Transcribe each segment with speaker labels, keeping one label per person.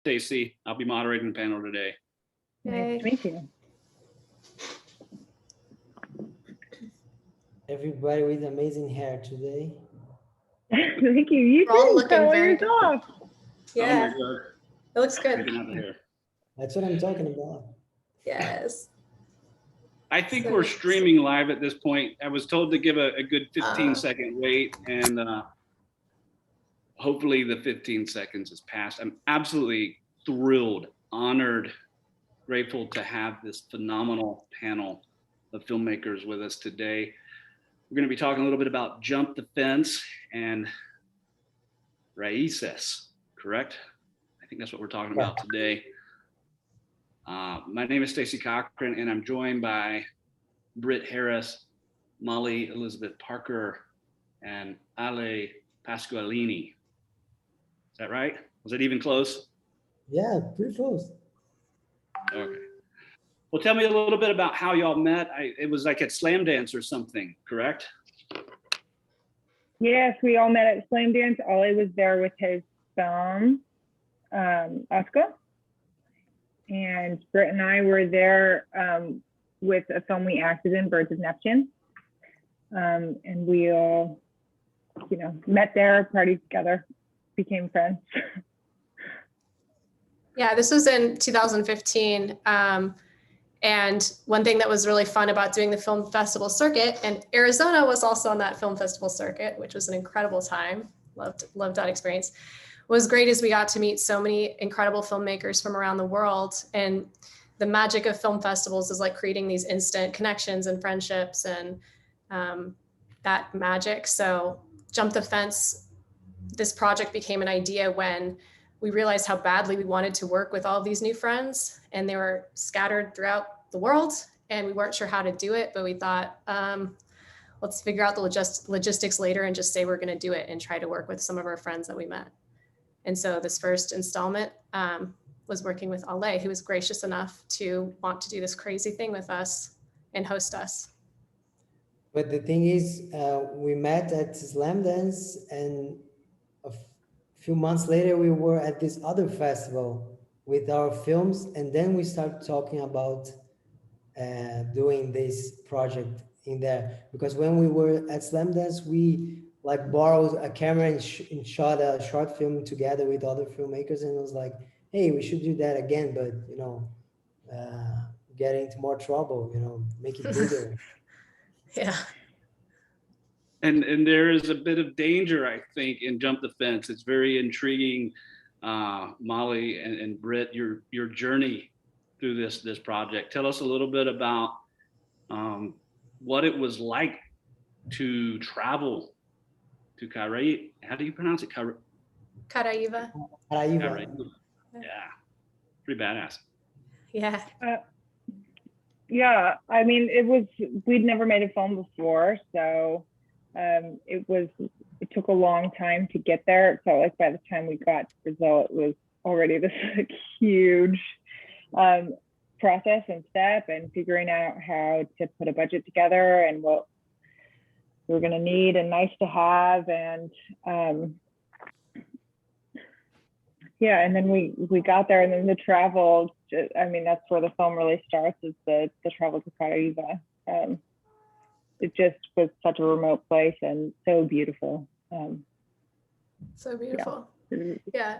Speaker 1: Stacey. I'll be moderating the panel today.
Speaker 2: Nice to meet you.
Speaker 3: Everybody with amazing hair today.
Speaker 2: Thank you. You
Speaker 4: We're all
Speaker 2: too.
Speaker 4: looking
Speaker 2: Color
Speaker 4: very
Speaker 2: yourself.
Speaker 4: Yeah,
Speaker 1: Oh my
Speaker 4: it looks
Speaker 1: God.
Speaker 4: good.
Speaker 1: Taking out the hair.
Speaker 3: That's what I'm talking about.
Speaker 4: Yes.
Speaker 1: I think
Speaker 4: So-
Speaker 1: we're streaming live at this point. I was told to give a good 15-second wait, and hopefully the 15 seconds has passed. I'm absolutely thrilled, honored, grateful to have this phenomenal panel of filmmakers with us today. We're going to be talking a little bit about Jump the Fence and Raízes, correct? I think that's what we're talking about today. My name is Stacey Cochran, and I'm joined by Britt Harris, Molly Elizabeth Parker, and Ale Paschoalini. Is that right? Was it even close?
Speaker 3: Yeah, pretty close.
Speaker 1: Okay. Well, tell me a little bit about how y'all met. It was like at Slam Dance or something, correct?
Speaker 2: Yes, we all met at Slam Dance. Ollie was there with his film, Oscar. And Britt and I were there with a film we acted in, Birds of Neptune. And we all, met there, partied together, became friends.
Speaker 4: Yeah, this was in 2015. And one thing that was really fun about doing the film festival circuit, and Arizona was also on that film festival circuit, which was an incredible time. Loved that experience. What was great is we got to meet so many incredible filmmakers from around the world. And the magic of film festivals is like creating these instant connections and friendships and that magic. So Jump the Fence, this project became an idea when we realized how badly we wanted to work with all of these new friends, and they were scattered throughout the world, and we weren't sure how to do it, but we thought, let's figure out the logistics later and just say we're going to do it and try to work with some of our friends that we met. And so this first installment was working with Ale, who was gracious enough to want to do this crazy thing with us and host us.
Speaker 3: But the thing is, we met at Slam Dance, and a few months later, we were at this other festival with our films, and then we started talking about doing this project in there. Because when we were at Slam Dance, we like borrowed a camera and shot a short film together with other filmmakers, and it was like, hey, we should do that again, but get into more trouble, make it bigger.
Speaker 4: Yeah.
Speaker 1: And there is a bit of danger, I think, in Jump the Fence. It's very intriguing, Molly and Britt, your journey through this project. Tell us a little bit about what it was like to travel to Caraíba. How do you pronounce it?
Speaker 4: Caraíba.
Speaker 3: Caraíba.
Speaker 1: Yeah, pretty badass.
Speaker 4: Yeah.
Speaker 2: Yeah, I mean, we'd never made a film before, so it took a long time to get there. It felt like by the time we got to Brazil, it was already this like, huge process and step, and figuring out how to put a budget together and what we were going to need and nice to have. And yeah, and then we got there, and then the travel, I mean, that's where the film really starts, is the travel to Caraíba. It just was such a remote place and so beautiful.
Speaker 4: So beautiful.
Speaker 2: Yeah.
Speaker 4: Yeah.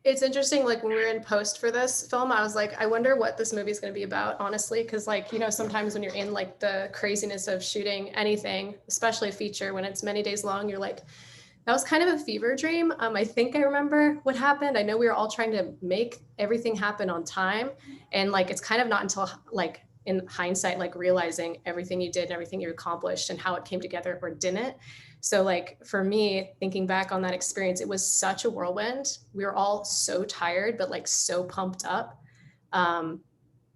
Speaker 4: It's interesting, like when we were in post for this film, I was like, I wonder what this movie is going to be about, honestly, because like, sometimes when you're in like the craziness of shooting anything, especially a feature, when it's many days long, you're like, that was kind of a fever dream. I think I remember what happened. I know we were all trying to make everything happen on time. And like, it's kind of not until like in hindsight, like realizing everything you did and everything you accomplished and how it came together or didn't. So like for me, thinking back on that experience, it was such a whirlwind. We were all so tired, but like so pumped up that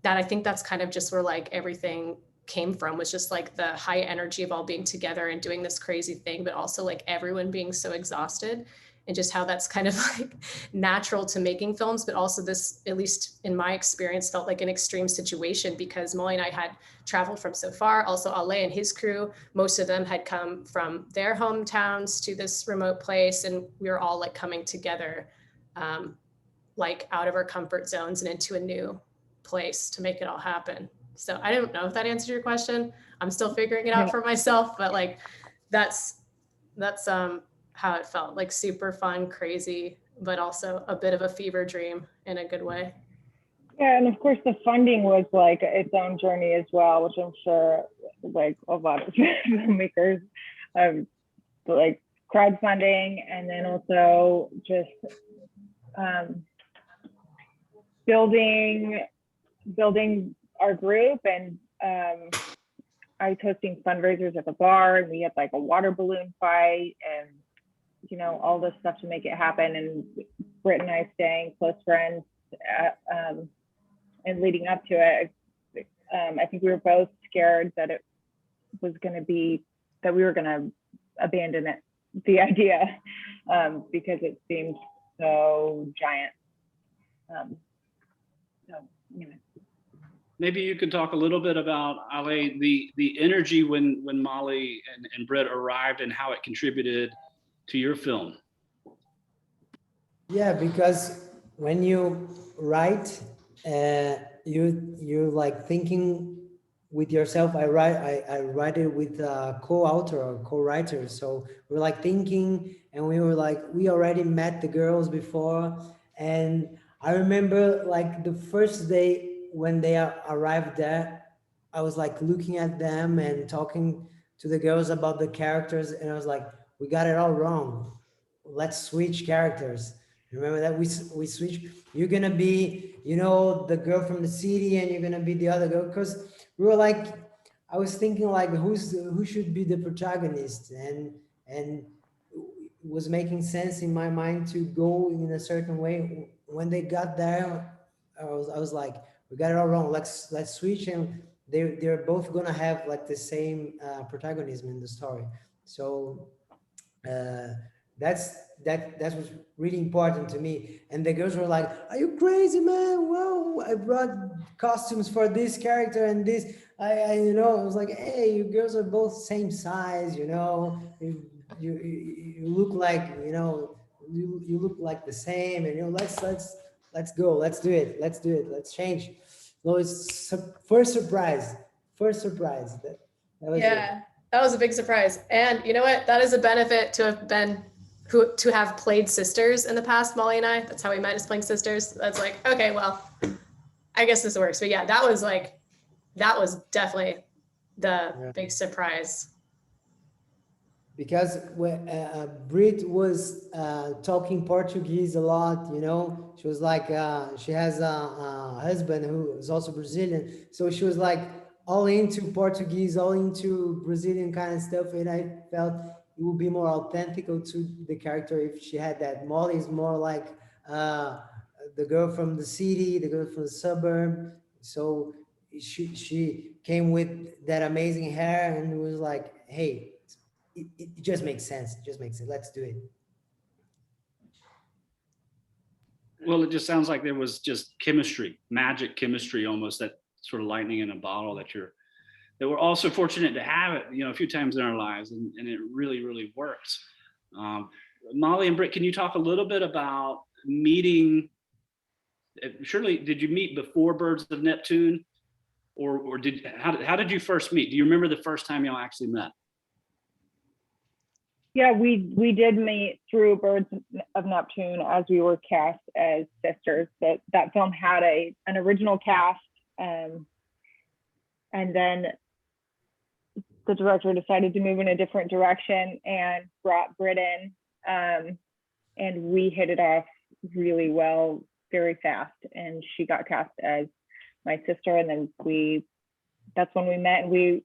Speaker 4: I think that's kind of just where like everything came from, was just like the high energy of all being together and doing this crazy thing, but also like everyone being so exhausted, and just how that's kind of like natural to making films. But also this, at least in my experience, felt like an extreme situation because Molly and I had traveled from so far. Also Ale and his crew, most of them had come from their hometowns to this remote place. And we were all like coming together like out of our comfort zones and into a new place to make it all happen. So I don't know if that answers your question. I'm still figuring it out for myself, but like that's how it felt, like super fun, crazy, but also a bit of a fever dream in a good way.
Speaker 2: Yeah, and of course the funding was like its own journey as well, which I'm sure like a lot of filmmakers like crowdfunding, and then also just building our group. And I was hosting fundraisers at the bar, and we had like a water balloon fight and, you know, all this stuff to make it happen. And Britt and I staying close friends and leading up to it, I think we were both scared that it was going to be, that we were going to abandon it, the idea, because it seemed so giant. So, you know.
Speaker 1: Maybe you could talk a little bit about, Ale, the energy when Molly and Britt arrived and how it contributed to your film.
Speaker 3: Yeah, because when you write, you're like thinking with yourself. I write it with a co-author or co-writer. So we're like thinking, and we were like, we already met the girls before. And I remember like the first day when they arrived there, I was like looking at them and talking to the girls about the characters. And I was like, we got it all wrong. Let's switch characters. Remember that we switch. You're gonna be, you know, the girl from the city, and you're gonna be the other girl. Because we were like, I was thinking like, who should be the protagonist, and it was making sense in my mind to go in a certain way. When they got there, I was like, we got it all wrong. Let's switch, and they're both gonna have like the same protagonism in the story. So that was really important to me. And the girls were like, are you crazy, man? Well, I brought costumes for this character and this. I you know, I was like, hey, you girls are both same size, you know, you look like, you know, you look like the same, and you know, let's go, let's do it, let's change. No, it's first surprise. That was
Speaker 4: Yeah, that was a big surprise. And you know what? That is a benefit to have played sisters in the past, Molly and I. That's how we met, is playing sisters. That's like, okay, well, I guess this works. But yeah, that was definitely the big surprise.
Speaker 3: Because when Britt was talking Portuguese a lot, you know, she was like, she has a husband who is also Brazilian. So she was like all into Portuguese, all into Brazilian kind of stuff. And I felt it would be more authentic to the character if she had that. Molly is more like the girl from the city, the girl from the suburb. So she came with that amazing hair, and it was like, hey, it just makes sense. It just makes sense. Let's do it.
Speaker 1: Well, it just sounds like there was just chemistry, magic chemistry, almost, that sort of lightning in a bottle that we're also fortunate to have it, you know, a few times in our lives, and it really, really works. Molly and Britt, can you talk a little bit about meeting? Surely, did you meet before Birds of Neptune, or how did you first meet? Do you remember the first time y'all actually met?
Speaker 2: Yeah, we did meet through Birds of Neptune as we were cast as sisters. That film had an original cast, and then the director decided to move in a different direction and brought Britt in, and we hit it off really well, very fast. And she got cast as my sister, and then that's when we met. And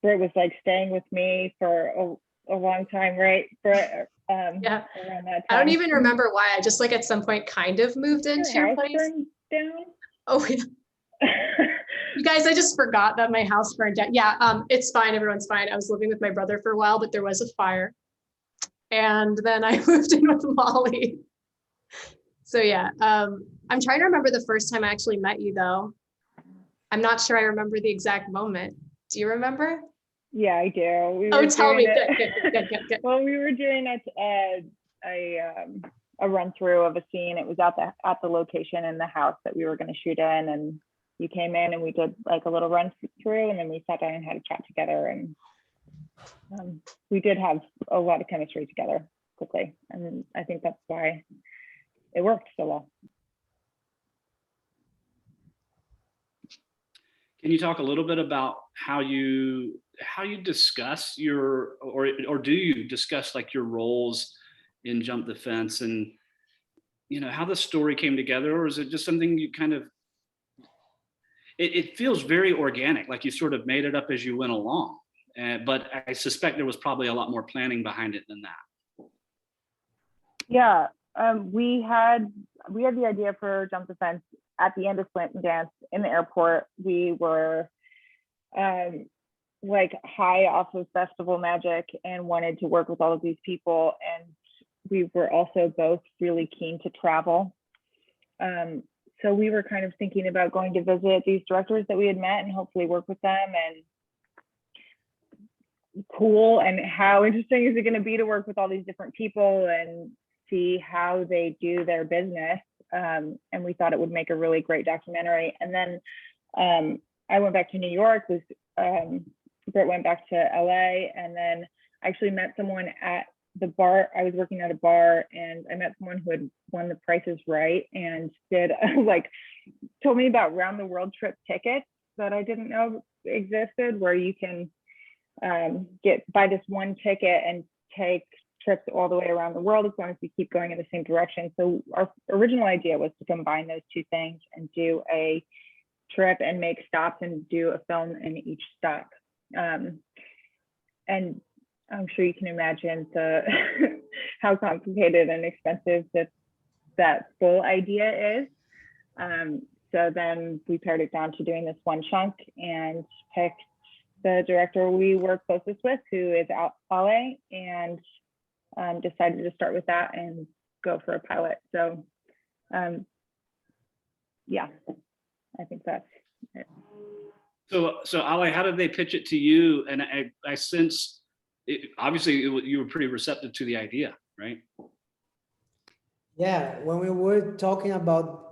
Speaker 2: Britt was like staying with me for a long time, right, Britt?
Speaker 4: Yeah,
Speaker 2: around that time.
Speaker 4: I don't even remember why. I just like at some point kind of moved into your place.
Speaker 2: Burned down?
Speaker 4: Oh yeah. You guys, I just forgot that my house burned down. Yeah, it's fine. Everyone's fine. I was living with my brother for a while, but there was a fire. And then I moved in with Molly. So yeah, I'm trying to remember the first time I actually met you though. I'm not sure I remember the exact moment. Do you remember?
Speaker 2: Yeah, I do.
Speaker 4: Tell me. Good.
Speaker 2: Well, we were doing a run through of a scene. It was at the location in the house that we were going to shoot in, and you came in and we did like a little run through, and then we sat down and had a chat together, and we did have a lot of chemistry together quickly, and I think that's why it worked so well.
Speaker 1: Can you talk a little bit about how you discuss your, or do you discuss like your roles in Jump the Fence, and you know how the story came together, or is it just something you kind of, it feels very organic, like you sort of made it up as you went along, but I suspect there was probably a lot more planning behind it than that.
Speaker 2: Yeah, we had the idea for Jump the Fence at the end of Slam Dance in the airport. We were like high off of festival magic and wanted to work with all of these people, and we were also both really keen to travel. So we were kind of thinking about going to visit these directors that we had met and hopefully work with them, and cool, and how interesting is it going to be to work with all these different people and see how they do their business. And we thought it would make a really great documentary. And then I went back to New York, Britt went back to LA, and then I actually met someone at the bar. I was working at a bar, and I met someone who had won The Price is Right and did like told me about round the world trip tickets that I didn't know existed, where you can buy this one ticket and take trips all the way around the world as long as you keep going in the same direction. So our original idea was to combine those two things and do a trip and make stops and do a film in each stop. And I'm sure you can imagine how complicated and expensive that full idea is. So then we pared it down to doing this one chunk and picked the director we work closest with, who is Ale, and decided to start with that and go for a pilot. So yeah, I think that's it.
Speaker 1: So Ale, how did they pitch it to you? And I sense, you were pretty receptive to the idea, right?
Speaker 3: Yeah, when we were talking about,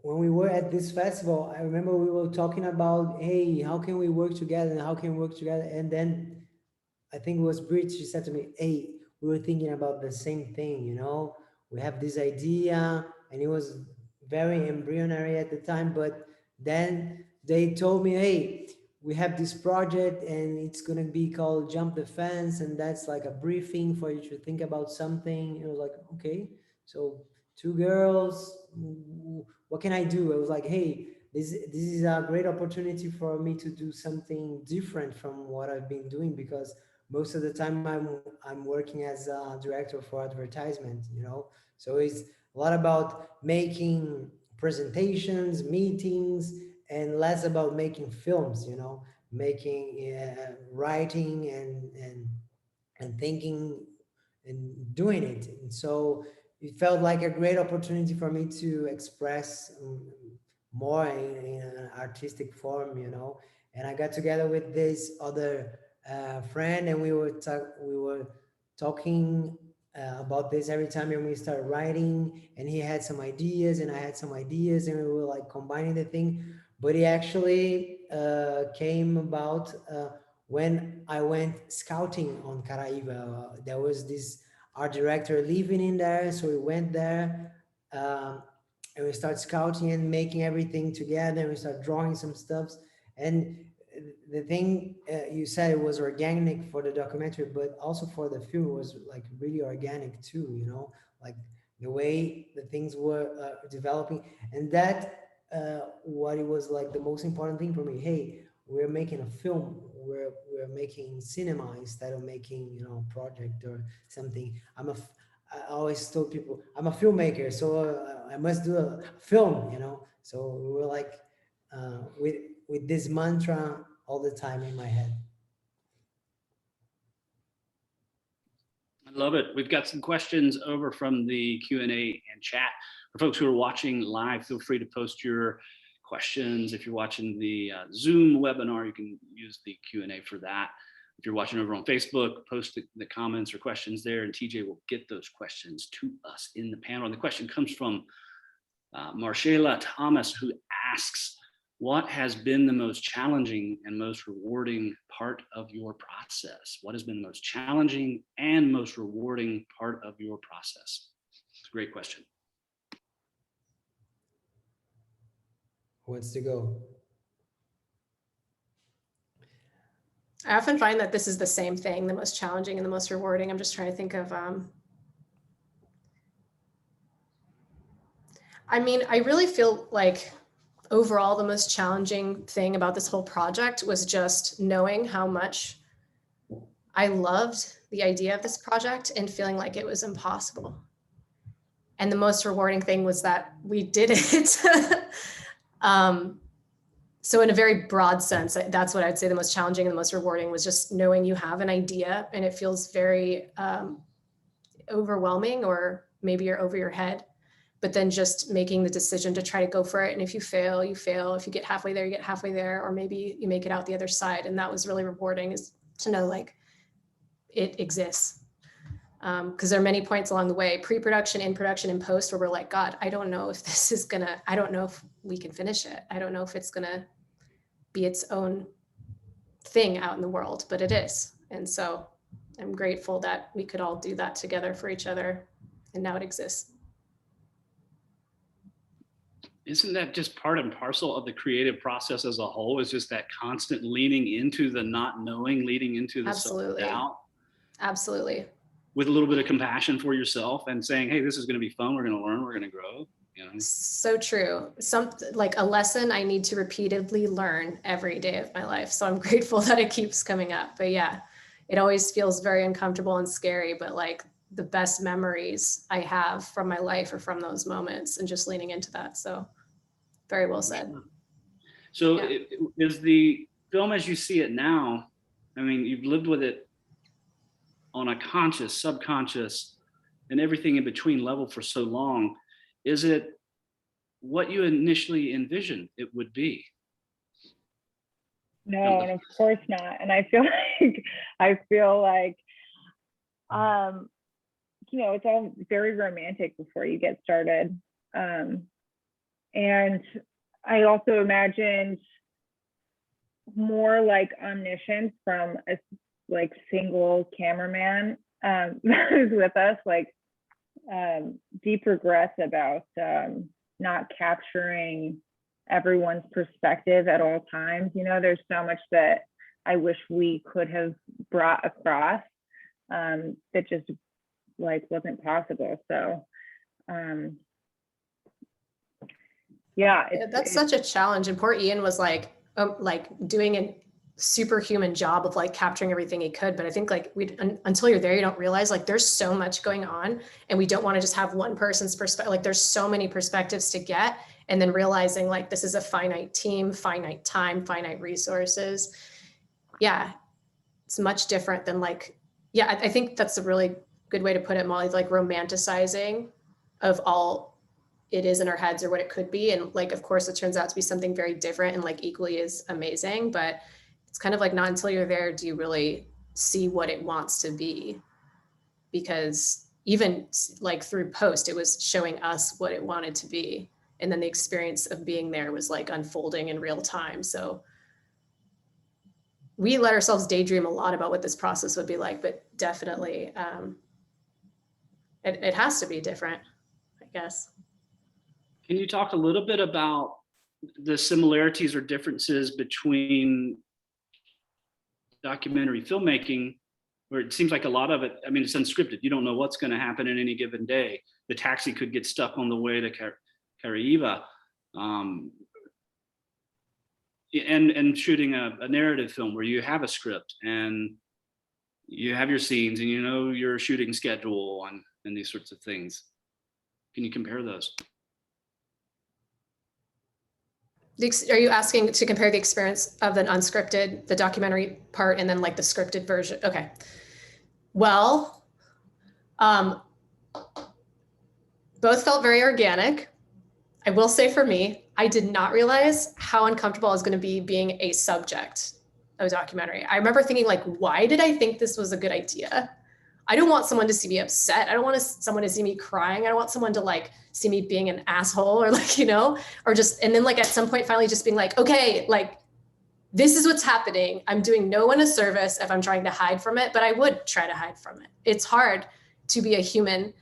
Speaker 3: when we were at this festival, I remember we were talking about, hey, how can we work together and how can we work together? And then I think it was Britt, she said to me, hey, we were thinking about the same thing, you know, we have this idea, and it was very embryonic at the time, but then they told me, hey, we have this project and it's going to be called Jump the Fence, and that's like a briefing for you to think about something. It was like, okay, so two girls, what can I do? I was like, hey, this is a great opportunity for me to do something different from what I've been doing, because most of the time I'm working as a director for advertisement, you know, so it's a lot about making presentations, meetings, and less about making films, you know, making writing and thinking and doing it. And so it felt like a great opportunity for me to express more in an artistic form, you know. And I got together with this other friend, and we were talking about this every time when we started writing, and he had some ideas and I had some ideas, and we were like combining the thing. But it actually came about when I went scouting on Caraíba. There was this art director living in there, so we went there and we start scouting and making everything together, and we start drawing some stuffs. And the thing you said, it was organic for the documentary, but also for the film, it was like really organic too, you know, like the way the things were developing. And that what it was like the most important thing for me. Hey, we're making a film, we're making cinema instead of making, you know, project or something. I always told people I'm a filmmaker, so I must do a film, you know. So we were like with this mantra all the time in my head.
Speaker 1: I love it. We've got some questions over from the Q&A and chat. For folks who are watching live, feel free to post your questions. If you're watching the Zoom webinar, you can use the Q&A for that. if you're watching over on Facebook, post the comments or questions there, and TJ will get those questions to us in the panel. And the question comes from Marshela Thomas, who asks, what has been the most challenging and most rewarding part of your process? What has been the most challenging and most rewarding part of your process? It's a great question.
Speaker 3: Who wants to go?
Speaker 4: I often find that this is the same thing, the most challenging and the most rewarding. I'm just trying to think of, I mean, I really feel like overall, the most challenging thing about this whole project was just knowing how much I loved the idea of this project and feeling like it was impossible. And the most rewarding thing was that we did it. So in a very broad sense, that's what I'd say the most challenging and the most rewarding was just knowing you have an idea and it feels very overwhelming, or maybe you're over your head, but then just making the decision to try to go for it. And if you fail, you fail. If you get halfway there, you get halfway there, or maybe you make it out the other side. And that was really rewarding, is to know like it exists. Because there are many points along the way, pre-production, in production, and post, where we're like, God, I don't know if this is gonna, I don't know if we can finish it. I don't know if it's gonna be its own thing out in the world, but it is. And so I'm grateful that we could all do that together for each other, and now it exists.
Speaker 1: Isn't that just part and parcel of the creative process as a whole? Is just that constant leaning into the not knowing, leading into the
Speaker 4: Absolutely.
Speaker 1: self-doubt?
Speaker 4: Absolutely.
Speaker 1: With a little bit of compassion for yourself and saying, hey, this is going to be fun. We're going to learn. We're going to grow. You know?
Speaker 4: So true. Like a lesson I need to repeatedly learn every day of my life. So I'm grateful that it keeps coming up. But yeah, it always feels very uncomfortable and scary, but like the best memories I have from my life are from those moments and just leaning into that. So very well said.
Speaker 1: So
Speaker 4: Yeah.
Speaker 1: is the film as you see it now, I mean, you've lived with it on a conscious, subconscious, and everything in between level for so long. Is it what you initially envisioned it would be?
Speaker 2: No, and of course not. And I feel like, you know, it's all very romantic before you get started. And I also imagined more like omniscience from a like single cameraman that was with us, like deep regrets about not capturing everyone's perspective at all times. You know, there's so much that I wish we could have brought across that just like wasn't possible. So yeah,
Speaker 4: that's such a challenge. And poor Ian was like doing a superhuman job of like capturing everything he could. But I think like until you're there, you don't realize like there's so much going on, and we don't want to just have one person's perspective. Like there's so many perspectives to get, and then realizing like this is a finite team, finite time, finite resources. Yeah, it's much different than like, yeah, I think that's a really good way to put it, Molly, like romanticizing of all it is in our heads or what it could be. And like, of course, it turns out to be something very different and like equally as amazing, but it's kind of like not until you're there do you really see what it wants to be. Because even like through post, it was showing us what it wanted to be. And then the experience of being there was like unfolding in real time. So we let ourselves daydream a lot about what this process would be like, but definitely it has to be different, I guess.
Speaker 1: Can you talk a little bit about the similarities or differences between documentary filmmaking, where it seems like a lot of it, I mean, it's unscripted. You don't know what's going to happen in any given day. The taxi could get stuck on the way to Caraíba, and shooting a narrative film where you have a script and you have your scenes and you know your shooting schedule and these sorts of things. Can you compare those?
Speaker 4: Are you asking to compare the experience of an unscripted, the documentary part, and then like the scripted version? Okay. Well, both felt very organic. I will say for me, I did not realize how uncomfortable I was going to be being a subject a documentary. I remember thinking like, why did I think this was a good idea? I don't want someone to see me upset. I don't want someone to see me crying. I don't want someone to like see me being an asshole or like, you know, or just, and then like at some point finally just being like, okay, like this is what's happening. I'm doing no one a service if I'm trying to hide from it, but I would try to hide from it. It's hard to be a human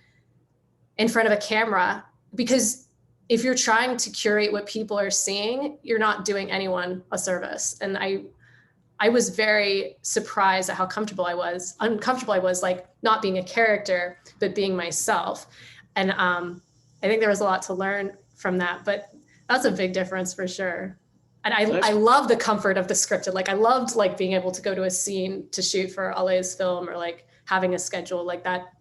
Speaker 4: in front of a camera, because if you're trying to curate what people are seeing, you're not doing anyone a service. And I was very surprised at how uncomfortable I was, like not being a character, but being myself. And I think there was a lot to learn from that, but that's a big difference for sure. And I love the comfort of the scripted. Like I loved like being able to go to a scene to shoot for Ale's film, or like having a schedule like that.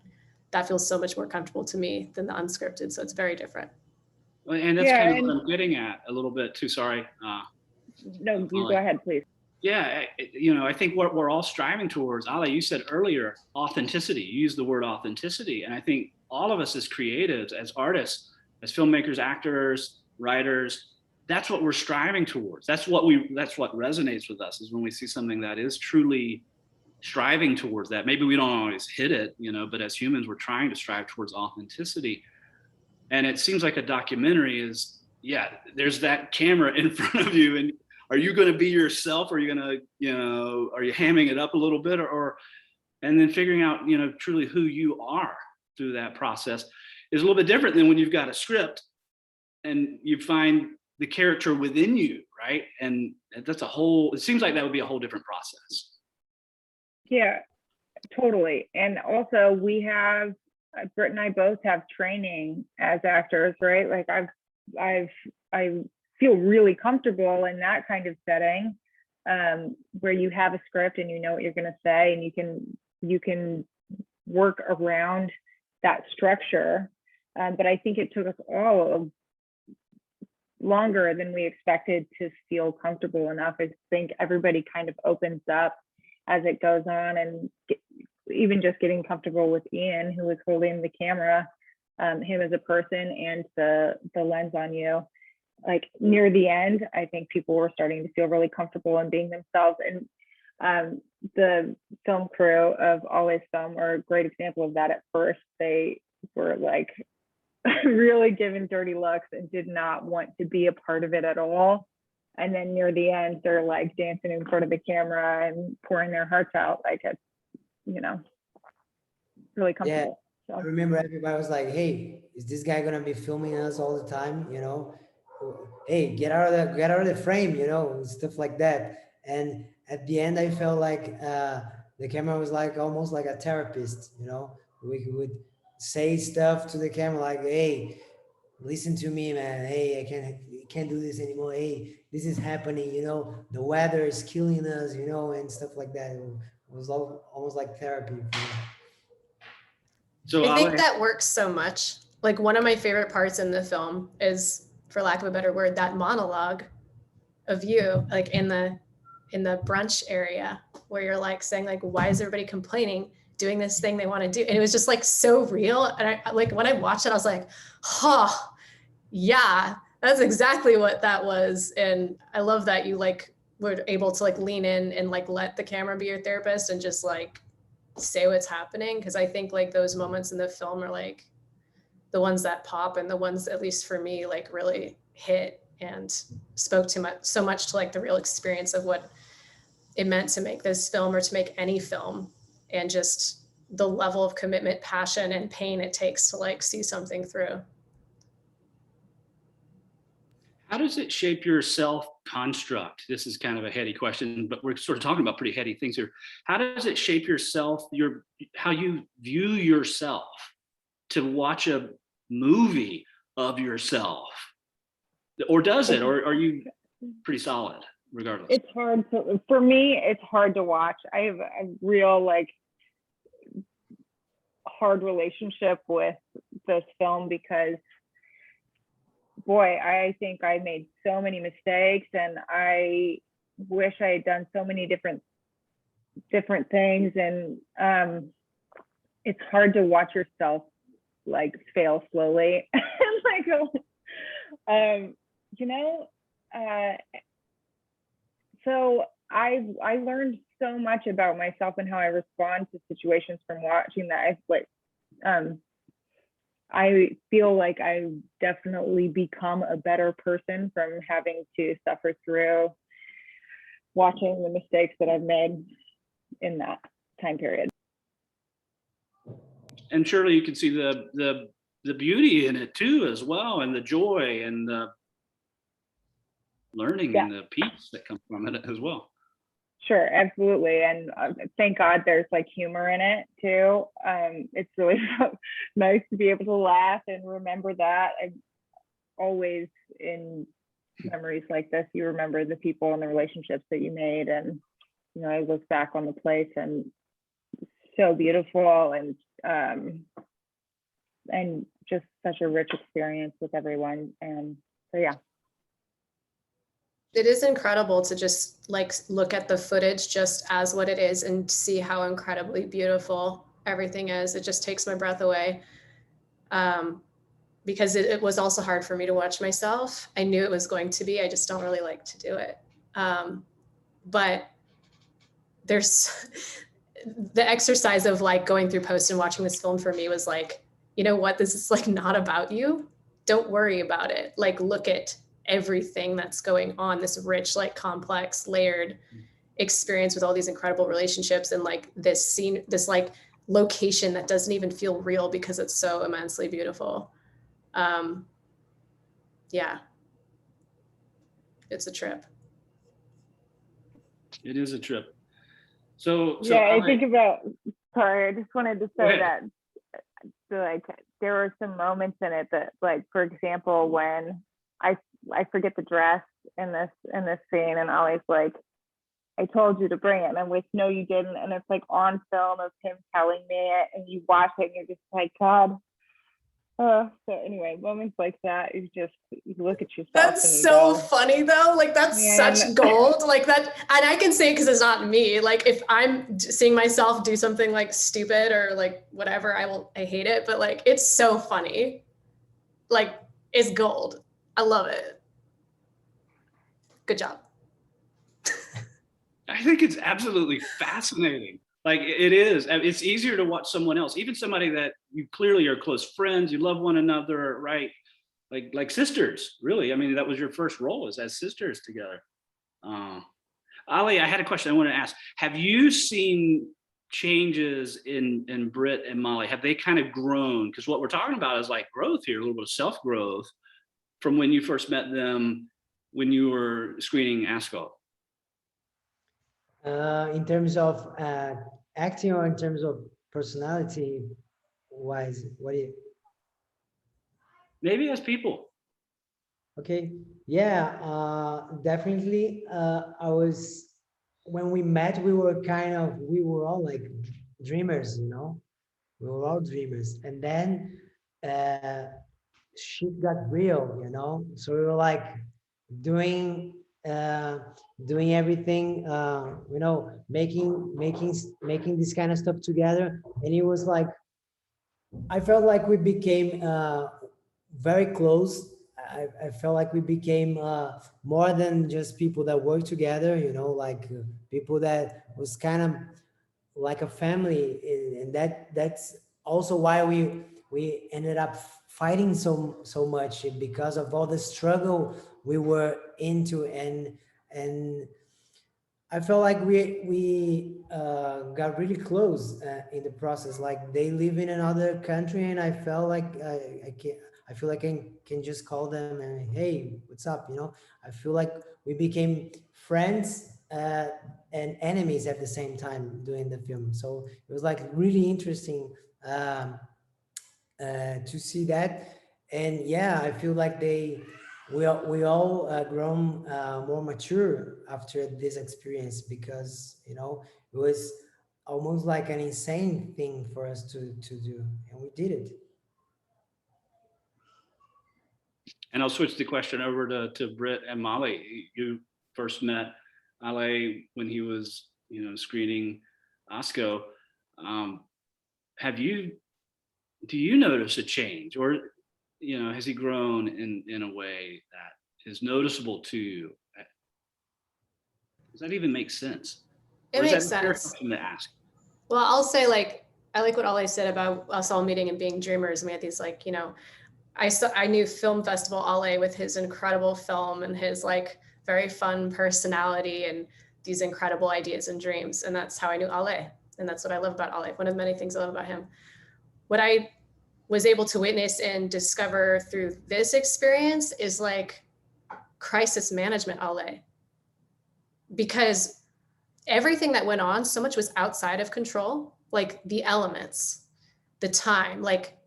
Speaker 4: That feels so much more comfortable to me than the unscripted. So it's very different.
Speaker 1: And that's kind of what I'm getting at a little bit too. Sorry.
Speaker 2: No, you go ahead, please.
Speaker 1: Yeah, you know, I think what we're all striving towards, Ale, you said earlier, authenticity. You used the word authenticity. And I think all of us as creatives, as artists, as filmmakers, actors, writers, that's what we're striving towards. That's what resonates with us, is when we see something that is truly striving towards that. Maybe we don't always hit it, you know, but as humans, we're trying to strive towards authenticity. And it seems like a documentary is, yeah, there's that camera in front of you, and are you going to be yourself? Or are you going to, you know, are you hamming it up a little bit, and then figuring out, you know, truly who you are through that process is a little bit different than when you've got a script and you find the character within you, right? And that's it seems like that would be a whole different process.
Speaker 2: Yeah, totally. And also we have, Britt and I both have training as actors, right? Like I feel really comfortable in that kind of setting, where you have a script and you know what you're going to say, and you can work around that structure. But I think it took us all longer than we expected to feel comfortable enough. I think everybody kind of opens up as it goes on, and even just getting comfortable with Ian, who was holding the camera, him as a person, and the lens on you. Like near the end, I think people were starting to feel really comfortable in being themselves. And the film crew of Always Film are a great example of that. At first, they were like really giving dirty looks and did not want to be a part of it at all. And then near the end, they're like dancing in front of the camera and pouring their hearts out. Like it's, you know, really comfortable.
Speaker 3: Yeah.
Speaker 2: So.
Speaker 3: I remember everybody was like, hey, is this guy gonna be filming us all the time? You know, hey, get out of the frame, you know, and stuff like that. And at the end, I felt like the camera was like almost like a therapist, you know. We would say stuff to the camera like, hey, listen to me, man. Hey, I can't do this anymore. Hey, this is happening, you know, the weather is killing us, you know, and stuff like that. It was almost like therapy for me.
Speaker 1: So
Speaker 4: I think that works so much. Like one of my favorite parts in the film is, for lack of a better word, that monologue of you, like in the brunch area, where you're like saying like, why is everybody complaining, doing this thing they want to do? And it was just like so real. And I like when I watched it, I was like, yeah, that's exactly what that was. And I love that you like were able to like lean in and like let the camera be your therapist and just like say what's happening. Cause I think like those moments in the film are like the ones that pop, and the ones, at least for me, like really hit and spoke to so much to like the real experience of what it meant to make this film, or to make any film, and just the level of commitment, passion, and pain it takes to like see something through.
Speaker 1: how does it shape your self-construct? This is kind of a heady question, but we're sort of talking about pretty heady things here. How does it shape yourself, how you view yourself, to watch a movie of yourself? Or does it? Or are you pretty solid regardless?
Speaker 2: It's hard for me, it's hard to watch. I have a real like hard relationship with this film, because boy, I think I made so many mistakes, and I wish I had done so many different things. And it's hard to watch yourself like fail slowly. Like, you know, so I learned so much about myself and how I respond to situations from watching that. I feel like I definitely become a better person from having to suffer through watching the mistakes that I've made in that time period.
Speaker 1: And surely you can see the beauty in it too, as well, and the joy and the learning and the peace that comes from it as well.
Speaker 2: Sure, absolutely. And thank God there's like humor in it too. It's really nice to be able to laugh and remember that. I always, in memories like this, you remember the people and the relationships that you made. And, you know, I look back on the place and it's so beautiful, and just such a rich experience with everyone. And so, yeah.
Speaker 4: It is incredible to just like look at the footage just as what it is and see how incredibly beautiful everything is. It just takes my breath away. Because it was also hard for me to watch myself. I knew it was going to be, I just don't really like to do it. But there's the exercise of like going through post and watching this film for me was like, you know what, this is like not about you. Don't worry about it. Like, look at everything that's going on, this rich, like complex, layered experience with all these incredible relationships and like this scene, this like location that doesn't even feel real because it's so immensely beautiful. Yeah, it's a trip.
Speaker 1: It is a trip. So
Speaker 2: yeah, I think about, sorry, I just wanted to say that like there were some moments in it that, like, for example, when I forget the dress in this scene, and Ollie's like, I told you to bring it, and I'm like, no, you didn't. And it's like on film of him telling me it, and you watch it and you're just like, God. So anyway, moments like that, you look at yourself.
Speaker 4: That's so funny though. Like that's such gold. Like that, and I can say it because it's not me. Like if I'm seeing myself do something like stupid or like whatever, I hate it. But like it's so funny. Like it's gold. I love it. Good job.
Speaker 1: I think it's absolutely fascinating. Like it is. It's easier to watch someone else, even somebody that you clearly are close friends, you love one another, right? Like sisters, really. I mean, that was your first role as sisters together. Ali, I had a question I want to ask. Have you seen changes in Britt and Molly? Have they kind of grown? Because what we're talking about is like growth here, a little bit of self-growth from when you first met them, when you were screening ASCO.
Speaker 3: In terms of acting or in terms of personality wise, what do you?
Speaker 1: Maybe as people.
Speaker 3: Okay, yeah, definitely. When we met, we were all like dreamers, you know, we were all dreamers. And then shit got real, you know, so we were like doing everything, you know, making this kind of stuff together. And it was like, I felt like we became very close. I felt like we became more than just people that work together, you know, like people that was kind of like a family. And that's also why we ended up fighting so much, because of all the struggle we were into. And I felt like we got really close in the process. Like they live in another country, and I felt like I feel like I can just call them and, hey, what's up? You know, I feel like we became friends and enemies at the same time doing the film. So it was like really interesting to see that. And yeah, I feel like we all grown more mature after this experience, because, you know, it was almost like an insane thing for us to do, and we did it.
Speaker 1: And I'll switch the question over to Britt and Molly. You first met Ale when he was, you know, screening Osco. Do you notice a change, or, you know, has he grown in a way that is noticeable to you? Does that even make sense?
Speaker 4: It
Speaker 1: Or is
Speaker 4: makes
Speaker 1: that a fair
Speaker 4: sense.
Speaker 1: question to ask?
Speaker 4: Well, I'll say, like, I like what Ale said about us all meeting and being dreamers. And we had these, like, you know, I knew Film Festival Ale with his incredible film and his like very fun personality and these incredible ideas and dreams. And that's how I knew Ale. And that's what I love about Ale. One of the many things I love about him. What I was able to witness and discover through this experience is like crisis management Ale. Because everything that went on, so much was outside of control, like the elements, the time, like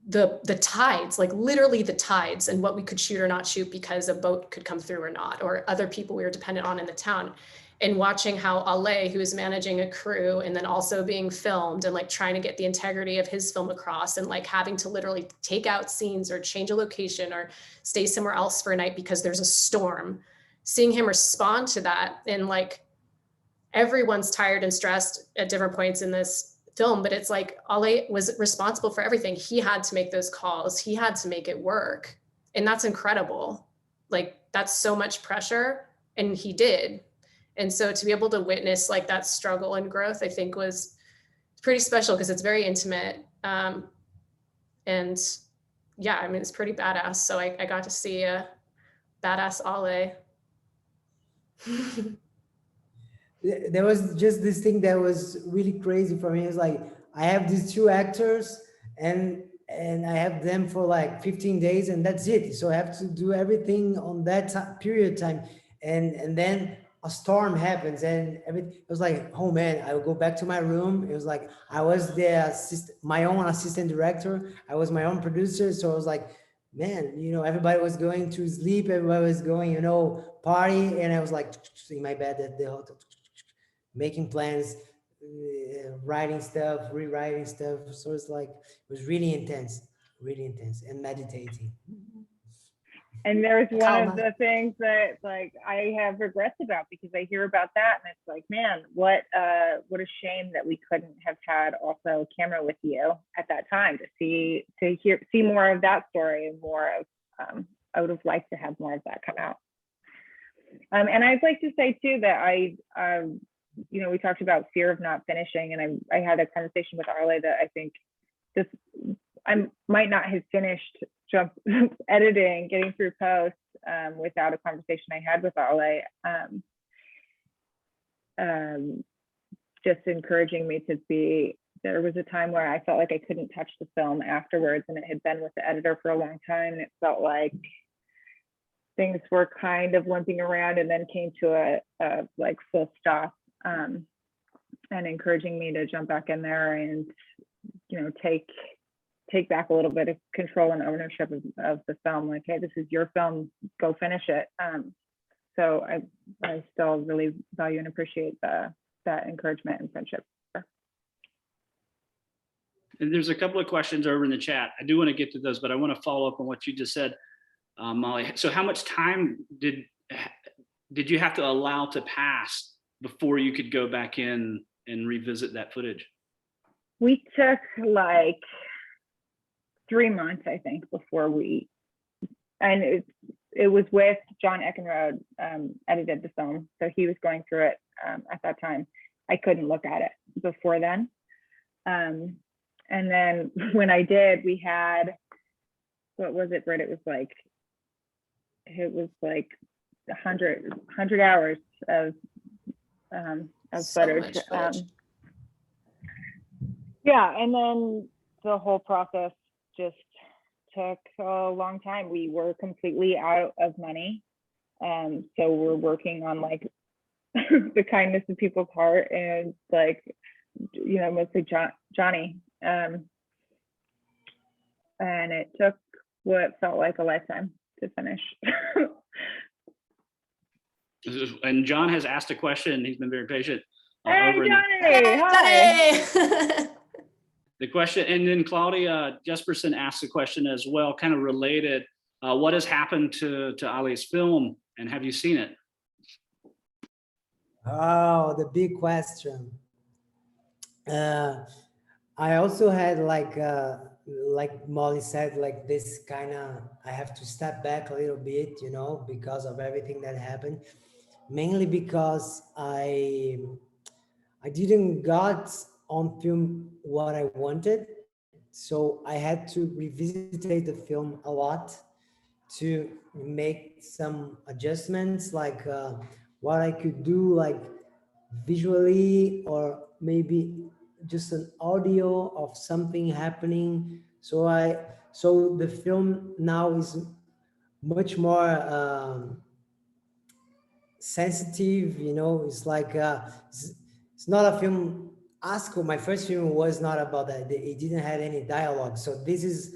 Speaker 4: the tides, like literally the tides and what we could shoot or not shoot because a boat could come through or not, or other people we were dependent on in the town. And watching how Ale, who is managing a crew and then also being filmed and like trying to get the integrity of his film across and like having to literally take out scenes or change a location or stay somewhere else for a night because there's a storm, seeing him respond to that. And like everyone's tired and stressed at different points in this film, but it's like Ale was responsible for everything. He had to make those calls. He had to make it work. And that's incredible. Like that's so much pressure, and he did. And so to be able to witness like that struggle and growth, I think was pretty special because it's very intimate. And yeah, I mean, it's pretty badass. So I got to see a badass Ale.
Speaker 3: There was just this thing that was really crazy for me. It's like I have these two actors and I have them for like 15 days and that's it. So I have to do everything on that period of time. And then a storm happens and everything. It was like, oh man, I will go back to my room. It was like I was my own assistant director. I was my own producer. So I was like, man, you know, everybody was going to sleep. Everybody was going, you know, party. And I was like in my bed at the hotel, making plans, writing stuff, rewriting stuff. So it's like, it was really intense and meditating.
Speaker 2: And there's one of the things that like I have regrets about because I hear about that and it's like, man, what a shame that we couldn't have had also a camera with you at that time to see more of that story and more of I would have liked to have more of that come out. And I'd like to say too that I you know, we talked about fear of not finishing, and I had a conversation with Ale that I think I might not have finished editing, getting through post without a conversation I had with Ale, just encouraging me to be. There was a time where I felt like I couldn't touch the film afterwards, and it had been with the editor for a long time, and it felt like things were kind of limping around, and then came to a like full stop. And encouraging me to jump back in there and, you know, take back a little bit of control and ownership of the film. Like, hey, this is your film, go finish it. So I still really value and appreciate that encouragement and friendship.
Speaker 1: And there's a couple of questions over in the chat. I do want to get to those, but I want to follow up on what you just said, Molly. So how much time did you have to allow to pass before you could go back in and revisit that footage?
Speaker 2: We took like 3 months, I think, before and it was with John Eckenrode, edited the film. So he was going through it at that time. I couldn't look at it before then. And then when I did, we had, what was it, Britt? It was like 100 hours of footage. Yeah, and then the whole process just took a long time. We were completely out of money, so we're working on like the kindness of people's heart and like, you know, mostly Johnny. And it took what felt like a lifetime to finish.
Speaker 1: And John has asked a question. He's been very patient.
Speaker 2: Hey, Johnny! Hi.
Speaker 1: The question, and then Claudia Jesperson asked a question as well, kind of related. What has happened to Ale's film, and have you seen it?
Speaker 3: Oh, the big question. I also had like Molly said, like this kind of, I have to step back a little bit, you know, because of everything that happened. mainly because I didn't got on film what I wanted, so I had to revisit the film a lot to make some adjustments, like what I could do, like visually, or maybe just an audio of something happening. So the film now is much more sensitive, you know. It's like it's not a film. Asco, my first film was not about that. It didn't have any dialogue. So this is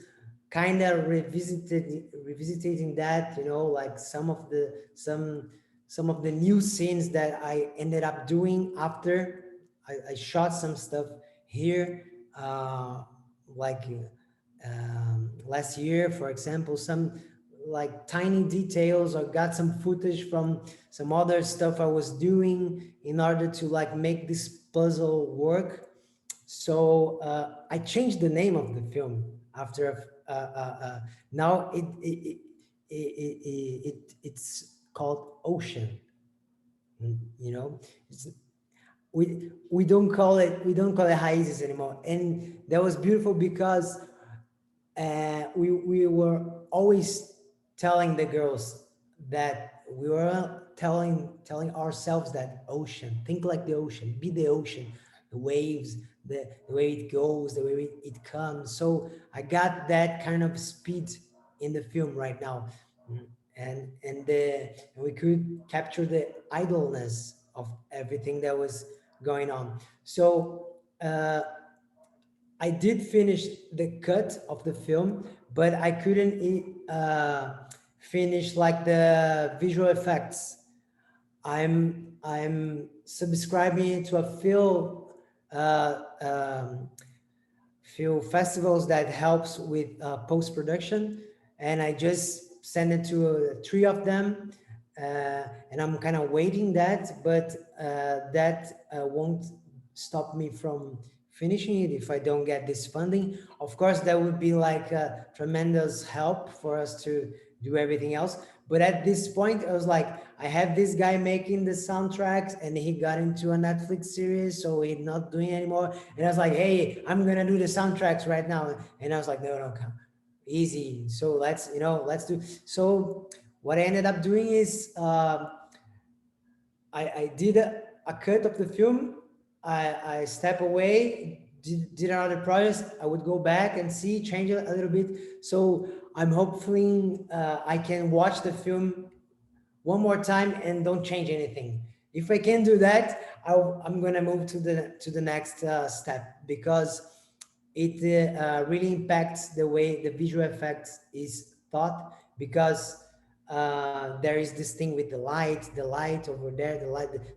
Speaker 3: kind of revisiting that, you know, like some of the new scenes that I ended up doing after I shot some stuff here, like last year, for example, some like tiny details, or got some footage from some other stuff I was doing in order to like make this puzzle work. So I changed the name of the film after now it's called Ocean. You know, it's, we don't call it Raízes anymore, and that was beautiful because we were always telling the girls that we were telling ourselves that ocean, think like the ocean, be the ocean, the waves, the way it goes, the way it comes. So I got that kind of speed in the film right now. And we could capture the idleness of everything that was going on. So I did finish the cut of the film, but I couldn't finish like the visual effects. I'm subscribing to a few festivals that helps with post-production, and I just sent it to three of them, and I'm kind of waiting that, but that won't stop me from finishing it if I don't get this funding. Of course, that would be like a tremendous help for us to do everything else. But at this point, I was like, I have this guy making the soundtracks, and he got into a Netflix series, so he's not doing it anymore. And I was like, hey, I'm gonna do the soundtracks right now. And I was like, no, come, easy. So let's do. So what I ended up doing is I did a cut of the film. I step away, did another project. I would go back and see, change it a little bit. So I'm hoping I can watch the film one more time and don't change anything. If I can do that, I'm gonna move to the next step, because it really impacts the way the visual effects is thought, because there is this thing with the light over there,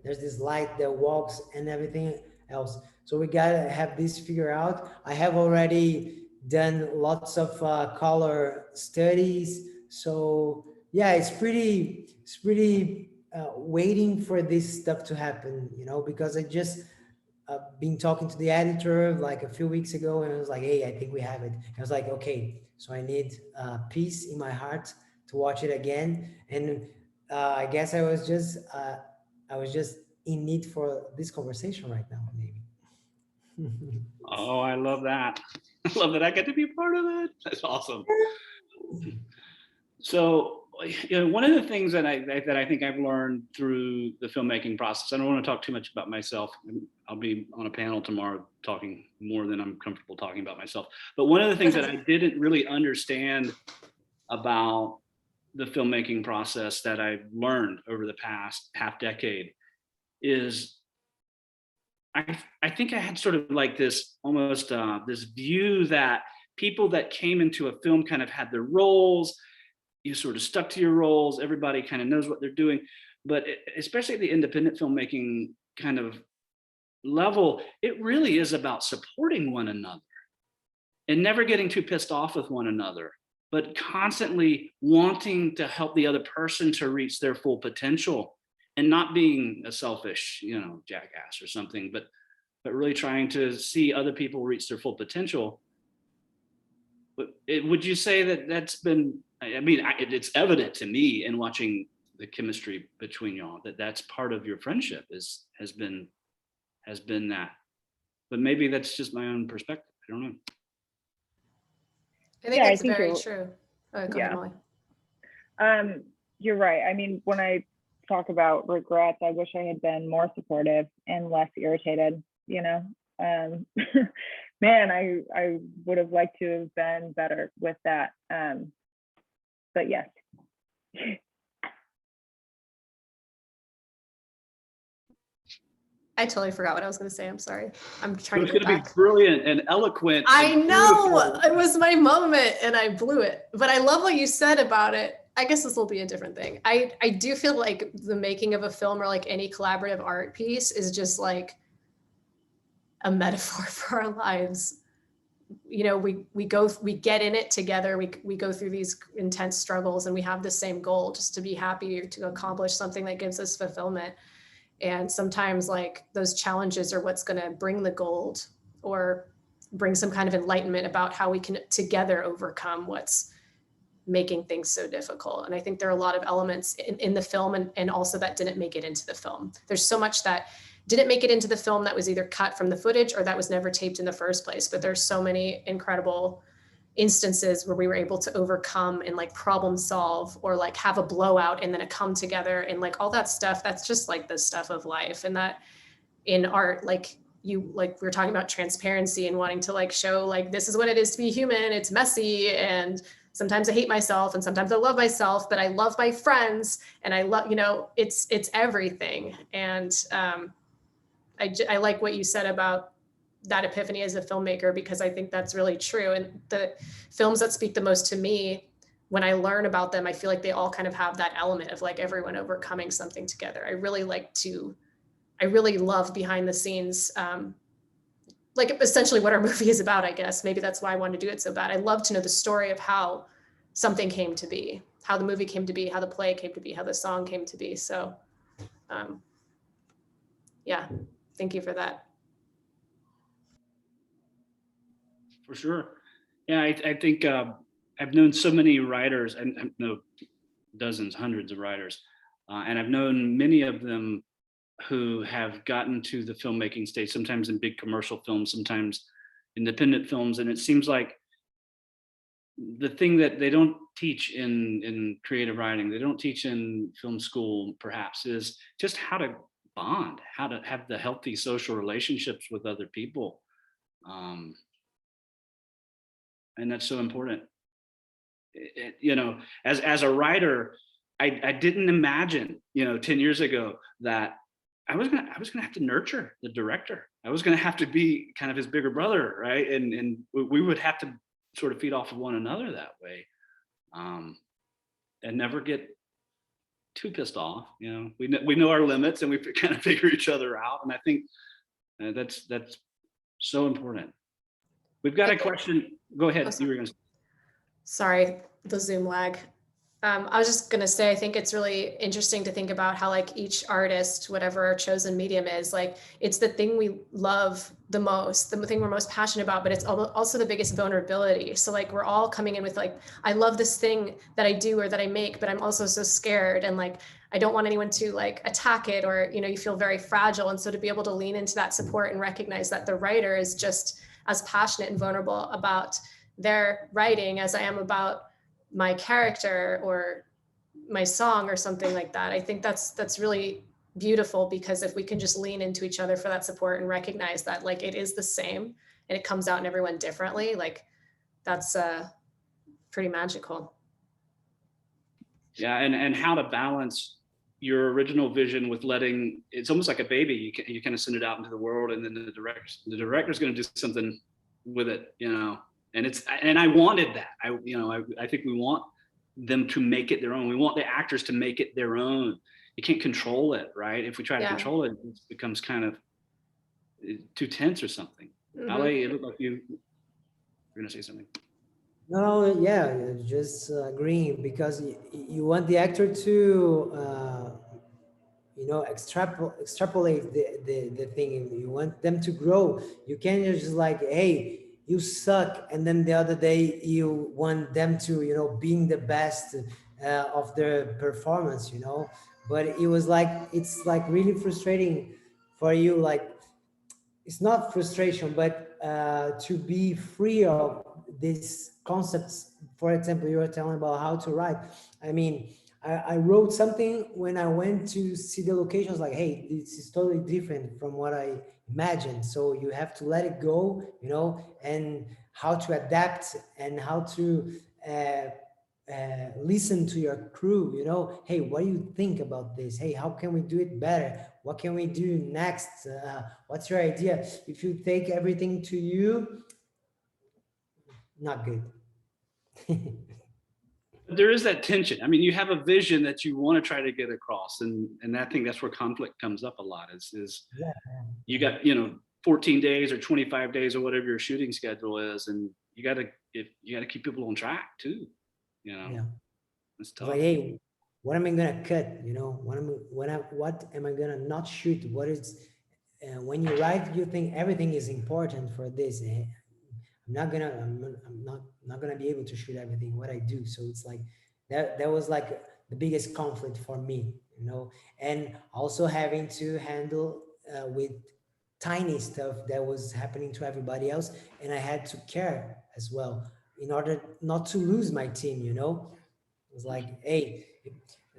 Speaker 3: there's this light that walks and everything else. So we gotta have this figured out. I have already done lots of color studies. So yeah, it's pretty waiting for this stuff to happen, you know, because I just been talking to the editor like a few weeks ago, and I was like, hey, I think we have it. I was like, okay, so I need peace in my heart to watch it again. And I guess I was just in need for this conversation right now, maybe.
Speaker 1: Oh, I love that. I love that I get to be part of it. That's awesome. So, you know, one of the things that I think I've learned through the filmmaking process, I don't want to talk too much about myself. I'll be on a panel tomorrow talking more than I'm comfortable talking about myself. But one of the things that I didn't really understand about the filmmaking process that I've learned over the past half decade is I think I had sort of like this almost this view that people that came into a film kind of had their roles. You sort of stuck to your roles. Everybody kind of knows what they're doing. But especially at the independent filmmaking kind of level, it really is about supporting one another and never getting too pissed off with one another, but constantly wanting to help the other person to reach their full potential, and not being a selfish, you know, jackass or something, but really trying to see other people reach their full potential. But would you say that that's been, I mean, it's evident to me in watching the chemistry between y'all, that's part of your friendship has been that. But maybe that's just my own perspective. I don't know.
Speaker 4: I think
Speaker 2: Yeah, I
Speaker 4: that's
Speaker 2: think
Speaker 4: very
Speaker 2: you're-
Speaker 4: true. Go ahead,
Speaker 2: yeah.
Speaker 4: Molly.
Speaker 2: You're right. I mean, when I talk about regrets, I wish I had been more supportive and less irritated, you know. Man, I would have liked to have been better with that. But yes.
Speaker 4: I totally forgot what I was going to say. I'm sorry. I'm
Speaker 1: It
Speaker 4: trying
Speaker 1: was
Speaker 4: to get
Speaker 1: going to be
Speaker 4: back.
Speaker 1: brilliant and eloquent.
Speaker 4: I
Speaker 1: and
Speaker 4: know
Speaker 1: beautiful.
Speaker 4: it was my moment and I blew it, but I love what you said about it. I guess this will be a different thing. I do feel like the making of a film or like any collaborative art piece is just like a metaphor for our lives. You know, we get in it together. We go through these intense struggles and we have the same goal, just to be happy or to accomplish something that gives us fulfillment. And sometimes like those challenges are what's going to bring the gold or bring some kind of enlightenment about how we can together overcome what's making things so difficult. And I think there are a lot of elements in the film and also that didn't make it into the film. There's so much that didn't make it into the film that was either cut from the footage or that was never taped in the first place. But there's so many incredible instances where we were able to overcome and like problem solve or like have a blowout and then a come together and like all that stuff. That's just like the stuff of life. And that in art, like we were talking about transparency and wanting to like show like this is what it is to be human. It's messy and sometimes I hate myself and sometimes I love myself, but I love my friends and I love, you know, it's everything. And I like what you said about that epiphany as a filmmaker, because I think that's really true. And the films that speak the most to me, when I learn about them, I feel like they all kind of have that element of like everyone overcoming something together. I really love behind the scenes, like essentially what our movie is about, I guess. Maybe that's why I wanted to do it so bad. I love to know the story of how something came to be, how the movie came to be, how the play came to be, how the song came to be. So yeah, thank you for that.
Speaker 1: For sure. Yeah, I think I've known so many writers, and I know dozens, hundreds of writers, and I've known many of them who have gotten to the filmmaking stage, sometimes in big commercial films, sometimes independent films. And it seems like the thing that they don't teach in creative writing, they don't teach in film school, perhaps, is just how to bond, how to have the healthy social relationships with other people. And that's so important. You know, as a writer, I didn't imagine, you know, 10 years ago that I was gonna have to nurture the director. I was gonna have to be kind of his bigger brother, right? And we would have to sort of feed off of one another that way, and never get too pissed off. You know, we know our limits and we kind of figure each other out. And I think that's so important. We've got a question. Go ahead. You were gonna.
Speaker 4: Sorry, the Zoom lag. I was just going to say, I think it's really interesting to think about how like each artist, whatever our chosen medium is, like it's the thing we love the most, the thing we're most passionate about, but it's also the biggest vulnerability. So like we're all coming in with like, I love this thing that I do or that I make, but I'm also so scared. And like, I don't want anyone to like attack it, or, you know, you feel very fragile. And so to be able to lean into that support and recognize that the writer is just as passionate and vulnerable about their writing as I am about my character or my song or something like that. I think that's really beautiful, because if we can just lean into each other for that support and recognize that like it is the same and it comes out in everyone differently, like that's pretty magical.
Speaker 1: Yeah, and how to balance your original vision with letting, it's almost like a baby. You kind of send it out into the world, and then the director's going to do something with it, you know. And I wanted that. I think we want them to make it their own. We want the actors to make it their own. You can't control it, right? If we try to control it, it becomes kind of too tense or something.
Speaker 4: Mm-hmm.
Speaker 1: Ale, it looked like you were gonna say something.
Speaker 3: No, yeah, just agreeing, because you want the actor to, you know, extrapolate the thing. You want them to grow. You can't just like, hey, you suck, and then the other day you want them to, you know, being the best of the performance, you know. But it was like, it's like really frustrating for you, like it's not frustration, but to be free of these concepts. For example, you were telling about how to write. I mean, I wrote something when I went to see the locations, like, hey, this is totally different from what I imagined. So you have to let it go, you know, and how to adapt and how to listen to your crew, you know, hey, what do you think about this? Hey, how can we do it better? What can we do next? What's your idea? If you take everything to you, not good.
Speaker 1: There is that tension. I mean, you have a vision that you want to try to get across, and I think that's where conflict comes up a lot. Is
Speaker 3: Yeah.
Speaker 1: you got 14 days or 25 days or whatever your shooting schedule is, and you got to keep people on track too.
Speaker 3: Yeah.
Speaker 1: It's tough.
Speaker 3: Like, hey, what am I gonna cut? You know, what am I gonna not shoot? What is when you write, you think everything is important for this. I'm not gonna be able to shoot everything what I do. So it's like that was like the biggest conflict for me, you know, and also having to handle with tiny stuff that was happening to everybody else, and I had to care as well in order not to lose my team, you know. It was like, hey,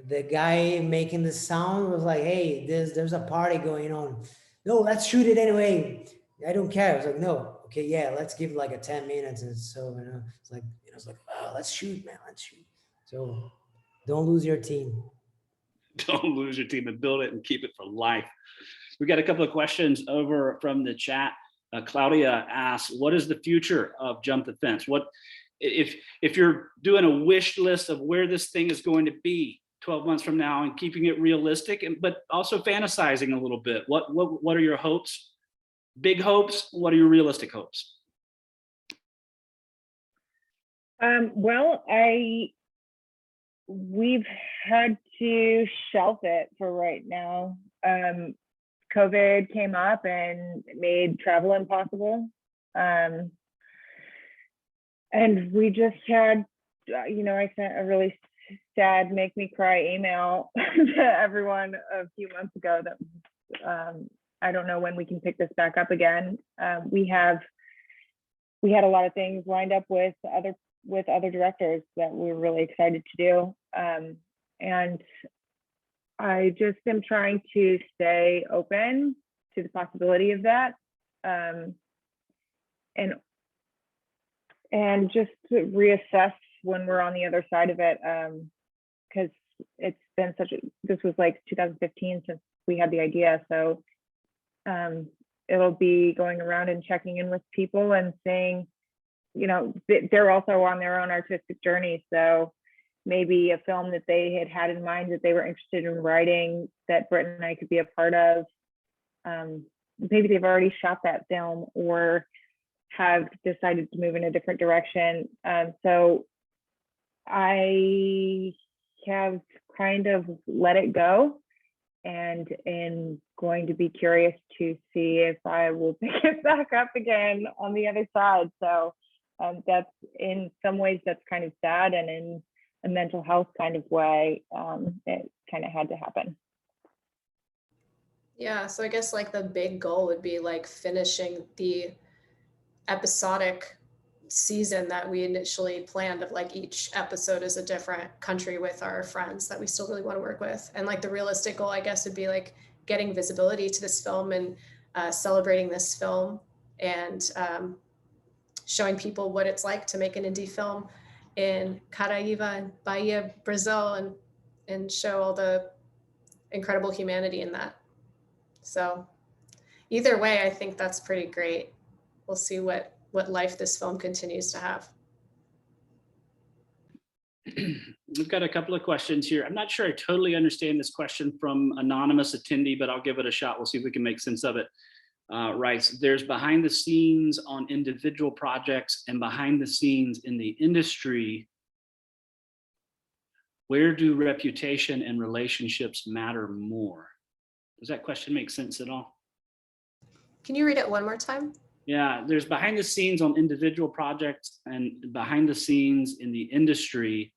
Speaker 3: the guy making the sound was like, hey, there's a party going on. No, let's shoot it anyway. I don't care. I was like, no, okay, yeah, let's give like a 10 minutes. And so, you know, it's like, oh, let's shoot, man, let's shoot. So don't lose your team.
Speaker 1: Don't lose your team and build it and keep it for life. We got a couple of questions over from the chat. Claudia asks, what is the future of Jump the Fence? What if you're doing a wish list of where this thing is going to be 12 months from now and keeping it realistic, but also fantasizing a little bit, what are your hopes? Big hopes? What are your realistic hopes?
Speaker 2: Well, we've had to shelf it for right now. COVID came up and made travel impossible. And we just had, I sent a really sad, make me cry email to everyone a few months ago that I don't know when we can pick this back up again. We had a lot of things lined up with other directors that we were really excited to do. And I just am trying to stay open to the possibility of that. And just to reassess when we're on the other side of it. Because it's been this was like 2015 since we had the idea. So it'll be going around and checking in with people and saying, they're also on their own artistic journey. So maybe a film that they had in mind that they were interested in writing that Britt and I could be a part of. Maybe they've already shot that film or have decided to move in a different direction. So I have kind of let it go and am going to be curious to see if I will pick it back up again on the other side. So that's, in some ways, that's kind of sad, and in a mental health kind of way, it kind of had to happen.
Speaker 4: Yeah, so I guess like the big goal would be like finishing the episodic season that we initially planned, of like each episode is a different country with our friends that we still really want to work with. And like the realistic goal, I guess, would be like getting visibility to this film and celebrating this film and showing people what it's like to make an indie film in Caraíba and Bahia, Brazil, and show all the incredible humanity in that. So either way, I think that's pretty great. We'll see what life this film continues to have.
Speaker 1: We've got a couple of questions here. I'm not sure I totally understand this question from anonymous attendee, but I'll give it a shot. We'll see if we can make sense of it. Right, there's behind the scenes on individual projects and behind the scenes in the industry. Where do reputation and relationships matter more? Does that question make sense at all?
Speaker 4: Can you read it one more time?
Speaker 1: Yeah, there's behind the scenes on individual projects and behind the scenes in the industry.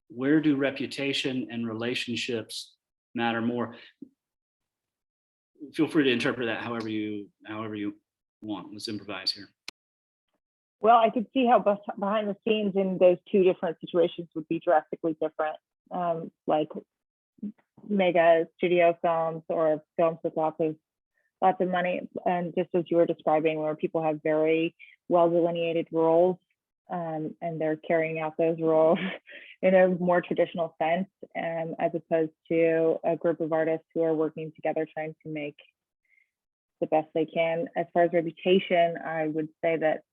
Speaker 1: where do reputation and relationships matter more? Feel free to interpret that however you want. Let's improvise here.
Speaker 2: Well, I could see how behind the scenes in those two different situations would be drastically different. Like mega studio films or films with lots of money, and just as you were describing, where people have very well delineated roles, and they're carrying out those roles in a more traditional sense, as opposed to a group of artists who are working together trying to make the best they can. As far as reputation, I would say that,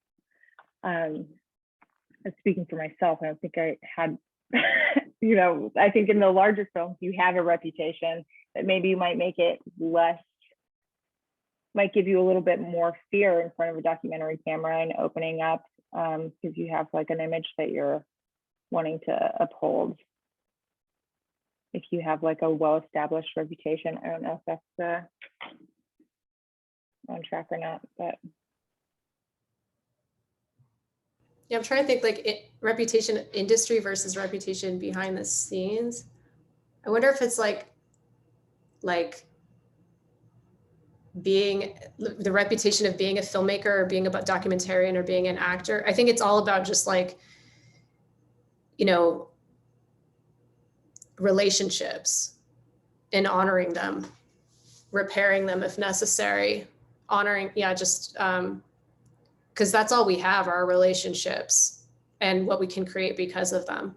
Speaker 2: speaking for myself, I don't think I had, I think in the larger films, you have a reputation that maybe you might make it less, might give you a little bit more fear in front of a documentary camera and opening up, because you have like an image that you're wanting to uphold. If you have like a well-established reputation, I don't know if that's on track or not, but.
Speaker 4: Yeah, I'm trying to think like reputation industry versus reputation behind the scenes. I wonder if it's like being the reputation of being a filmmaker or being a documentarian or being an actor. I think it's all about just like, relationships and honoring them, repairing them if necessary, honoring, just because that's all we have are our relationships and what we can create because of them.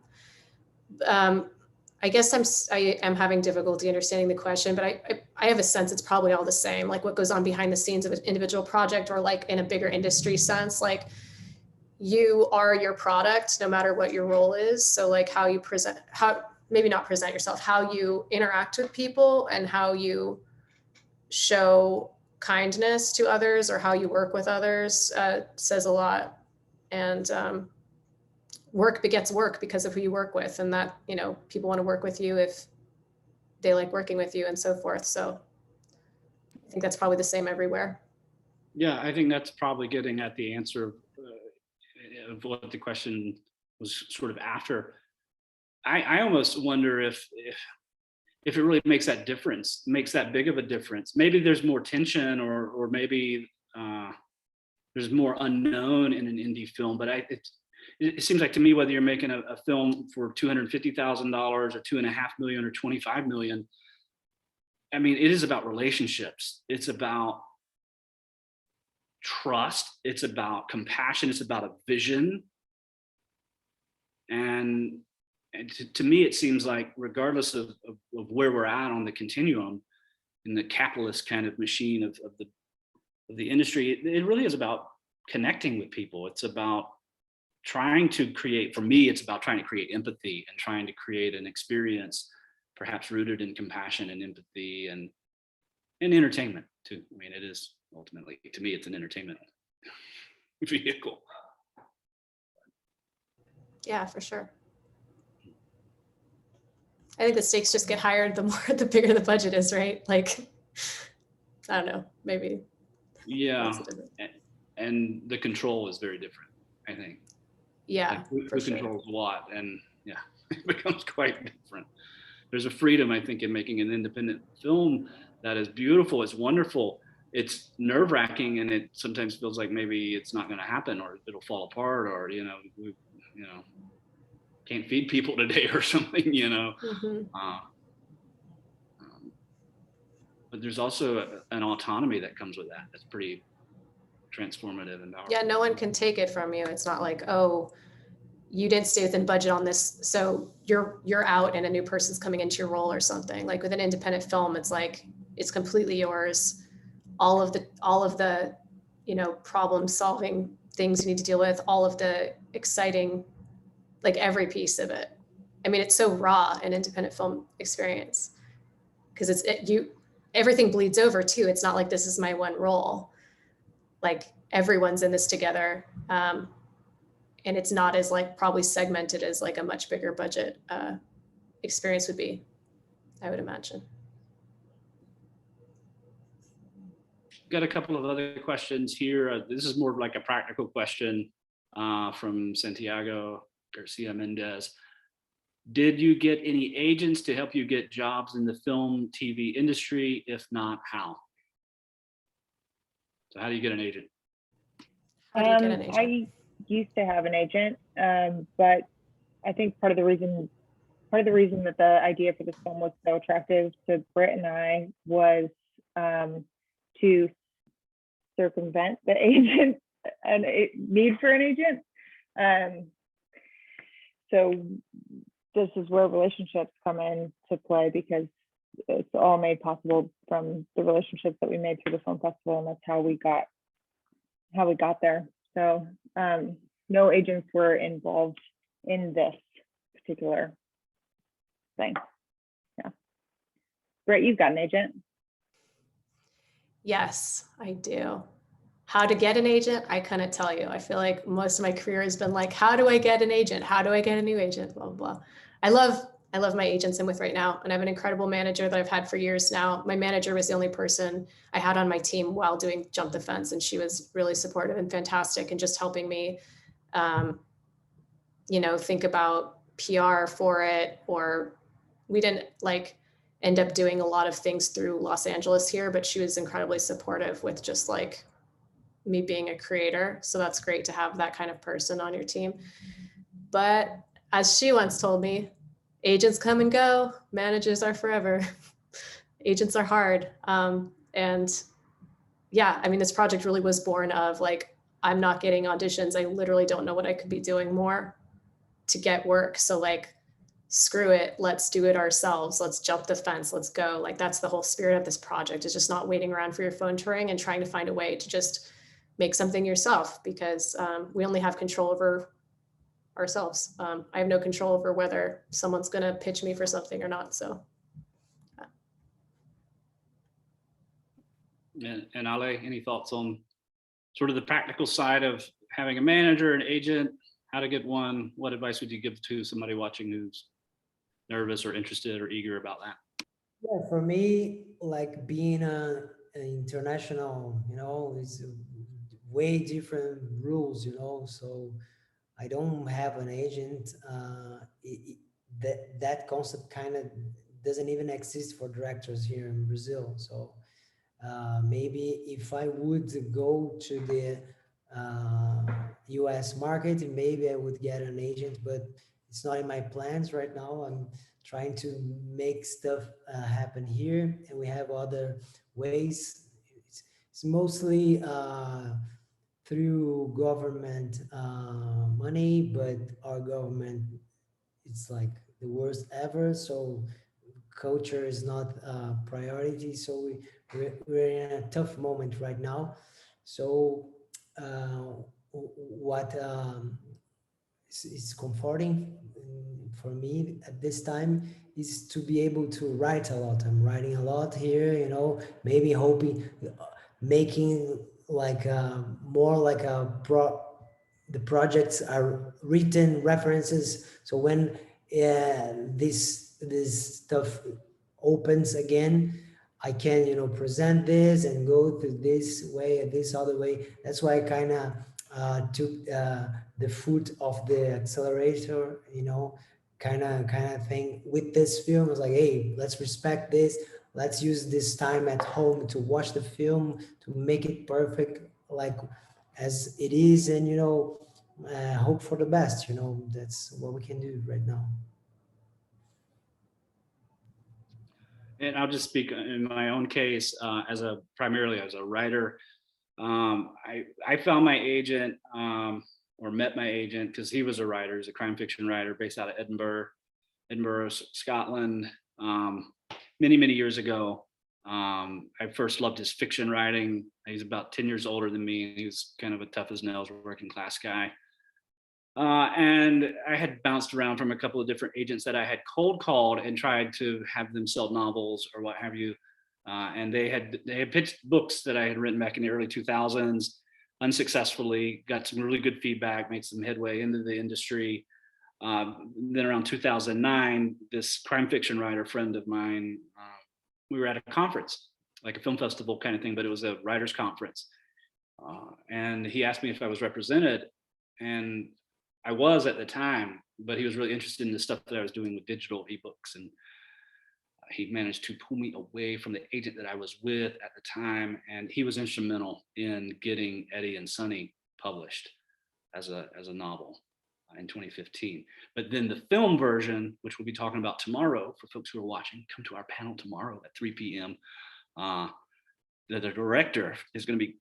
Speaker 4: I guess I am having difficulty understanding the question, but I have a sense it's probably all the same, like what goes on behind the scenes of an individual project, or like in a bigger industry sense, like you are your product no matter what your role is. So like how you present, maybe not present yourself, how you interact with people and how you show kindness to others or how you work with others says a lot. And work begets work because of who you work with, and that, people want to work with you if they like working with you and so forth. So I think that's probably the same everywhere.
Speaker 1: Yeah, I think that's probably getting at the answer of what the question was sort of after. I almost wonder if it really makes that difference, makes that big of a difference. Maybe there's more tension, or maybe there's more unknown in an indie film, but it seems like to me, whether you're making a film for $250,000 or $2.5 million or $25 million, I mean, it is about relationships. It's about trust. It's about compassion. It's about a vision. And to me, it seems like regardless of where we're at on the continuum in the capitalist kind of machine of the industry, it really is about connecting with people. It's about trying to create, for me, it's about trying to create empathy and trying to create an experience perhaps rooted in compassion and empathy and entertainment too. I mean, it is ultimately, to me, it's an entertainment vehicle.
Speaker 4: Yeah, for sure. I think the stakes just get higher the bigger the budget is, right? Like, I don't know, maybe.
Speaker 1: Yeah, and the control is very different, I think.
Speaker 4: Yeah,
Speaker 1: like
Speaker 4: for
Speaker 1: who
Speaker 4: sure.
Speaker 1: controls what, and yeah, it becomes quite different. There's a freedom, I think, in making an independent film that is beautiful. It's wonderful. It's nerve-wracking, and it sometimes feels like maybe it's not going to happen, or it'll fall apart, or we can't feed people today or something.
Speaker 4: Mm-hmm.
Speaker 1: But there's also an autonomy that comes with that. That's pretty transformative and powerful.
Speaker 4: Yeah, no one can take it from you. It's not like, oh, you didn't stay within budget on this, so you're out and a new person's coming into your role or something. Like with an independent film, it's like it's completely yours. All of the problem solving things you need to deal with, all of the exciting, like every piece of it. I mean, it's so raw, an independent film experience, because everything bleeds over too. It's not like this is my one role. Like everyone's in this together. And it's not as like probably segmented as like a much bigger budget experience would be, I would imagine.
Speaker 1: Got a couple of other questions here. This is more of like a practical question from Santiago Garcia Mendez. Did you get any agents to help you get jobs in the film, TV industry? If not, how? So how do you get an agent?
Speaker 4: How do you get an agent?
Speaker 2: I used to have an agent, but I think part of the reason that the idea for this film was so attractive to Britt and I was to circumvent the agent and need for an agent. So this is where relationships come into play, because it's all made possible from the relationships that we made through the film festival, and that's how we got there. So no agents were involved in this particular thing. Yeah. Britt, you've got an agent.
Speaker 4: Yes, I do. How to get an agent, I couldn't tell you. I feel like most of my career has been like, how do I get an agent? How do I get a new agent? Blah, blah, blah. I love my agents I'm with right now. And I have an incredible manager that I've had for years now. My manager was the only person I had on my team while doing Jump the Fence. And she was really supportive and fantastic and just helping me, think about PR for it. Or we didn't end up doing a lot of things through Los Angeles here, but she was incredibly supportive with just me being a creator. So that's great to have that kind of person on your team. But as she once told me, agents come and go, managers are forever. Agents are hard. And yeah, I mean, this project really was born of I'm not getting auditions. I literally don't know what I could be doing more to get work. So screw it, let's do it ourselves. Let's jump the fence, let's go. That's the whole spirit of this project, is just not waiting around for your phone to ring and trying to find a way to just make something yourself, because we only have control over ourselves. I have no control over whether someone's gonna pitch me for something or not, so.
Speaker 1: And Ale, any thoughts on sort of the practical side of having a manager, an agent, how to get one? What advice would you give to somebody watching who's nervous or interested or eager about that?
Speaker 3: Yeah, for me, being an international, is way different rules, so I don't have an agent. That concept kind of doesn't even exist for directors here in Brazil. So maybe if I would go to the US market, maybe I would get an agent, but it's not in my plans right now. I'm trying to make stuff happen here, and we have other ways. It's mostly through government money, but our government, it's the worst ever. So culture is not a priority. So we're in a tough moment right now. So what is comforting for me at this time is to be able to write a lot. I'm writing a lot here, maybe hoping, making more the projects are written references. So when this stuff opens again, I can, present this and go through this way, this other way. That's why I kind of took the foot off the accelerator, kind of thing with this film. I was like, hey, let's respect this. Let's use this time at home to watch the film, to make it perfect, as it is, and, hope for the best. That's what we can do right now.
Speaker 1: And I'll just speak in my own case primarily as a writer. I found my agent or met my agent because he was a writer. He's a crime fiction writer based out of Edinburgh, Scotland. Many years ago. I first loved his fiction writing. He's about 10 years older than me, and he was kind of a tough as nails working class guy. And I had bounced around from a couple of different agents that I had cold called and tried to have them sell novels or what have you. And they had pitched books that I had written back in the early 2000s, unsuccessfully, got some really good feedback, made some headway into the industry. Then around 2009, this crime fiction writer friend of mine, we were at a conference, like a film festival kind of thing, but it was a writer's conference. And he asked me if I was represented, and I was at the time, but he was really interested in the stuff that I was doing with digital ebooks, and he managed to pull me away from the agent that I was with at the time, and he was instrumental in getting Eddie and Sonny published as a novel in 2015. But then the film version, which we'll be talking about tomorrow for folks who are watching, come to our panel tomorrow at 3 p.m. The director is going to be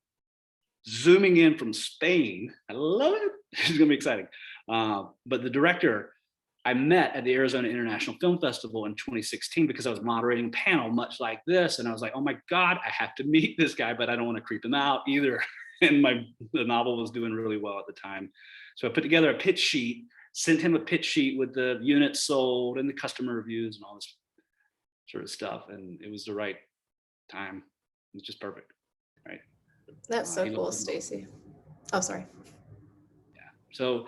Speaker 1: zooming in from Spain. I love it. It's going to be exciting. But the director I met at the Arizona International Film Festival in 2016 because I was moderating a panel much like this. And I was like, oh my God, I have to meet this guy, but I don't want to creep him out either. And the novel was doing really well at the time. So I put together a pitch sheet, sent him a pitch sheet with the units sold and the customer reviews and all this sort of stuff. And it was the right time. It was just perfect, right?
Speaker 4: That's so cool, Stacey. Oh, sorry.
Speaker 1: Yeah. So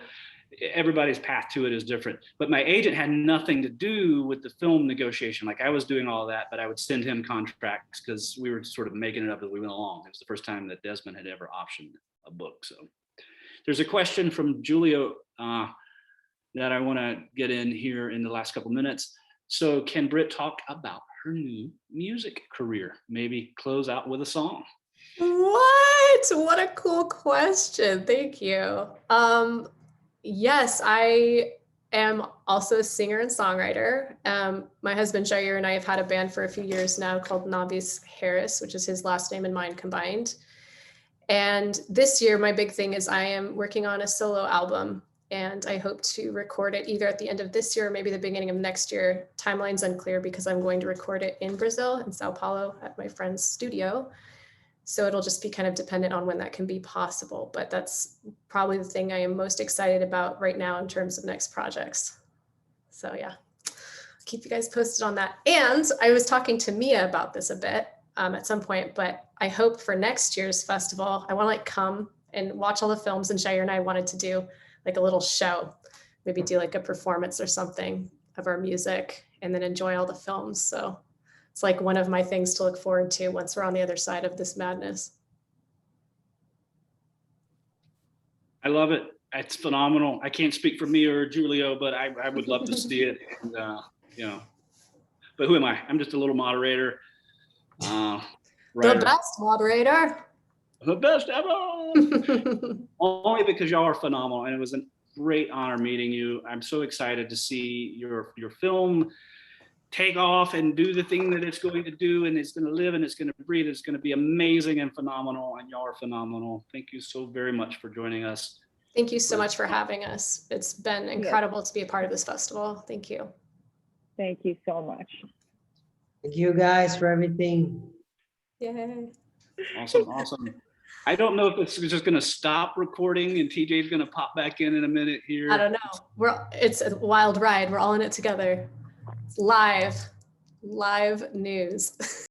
Speaker 1: everybody's path to it is different. But my agent had nothing to do with the film negotiation. Like I was doing all that, but I would send him contracts because we were sort of making it up as we went along. It was the first time that Desmond had ever optioned a book. So there's a question from Julio that I want to get in here in the last couple minutes. So can Britt talk about her new music career? Maybe close out with a song.
Speaker 4: What a cool question. Thank you. Yes, I am also a singer and songwriter. My husband Jair and I have had a band for a few years now called Navis Harris, which is his last name and mine combined. And this year, my big thing is I am working on a solo album, and I hope to record it either at the end of this year or maybe the beginning of next year. Timeline's unclear because I'm going to record it in Brazil, in Sao Paulo, at my friend's studio. So it'll just be kind of dependent on when that can be possible. But that's probably the thing I am most excited about right now in terms of next projects. So yeah, keep you guys posted on that. And I was talking to Mia about this a bit at some point, but I hope for next year's festival, I want to like come and watch all the films, and Jair and I wanted to do like a little show, maybe do like a performance or something of our music and then enjoy all the films. So it's like one of my things to look forward to once we're on the other side of this madness.
Speaker 1: I love it. It's phenomenal. I can't speak for me or Julio, but I would love to see it. And, you know, but who am I? I'm just a little moderator.
Speaker 4: The best moderator.
Speaker 1: The best ever. Only because y'all are phenomenal. And it was a great honor meeting you. I'm so excited to see your film take off and do the thing that it's going to do, and it's going to live and it's going to breathe. It's going to be amazing and phenomenal, and y'all are phenomenal. Thank you so very much for joining us.
Speaker 4: Thank you so much for having us. It's been incredible to be a part of this festival. Thank you.
Speaker 2: Thank you so much.
Speaker 3: Thank you guys for everything.
Speaker 4: Yay.
Speaker 1: Awesome. I don't know if it's just going to stop recording and TJ's going to pop back in a minute here.
Speaker 4: I don't know. It's a wild ride. We're all in it together. It's live news.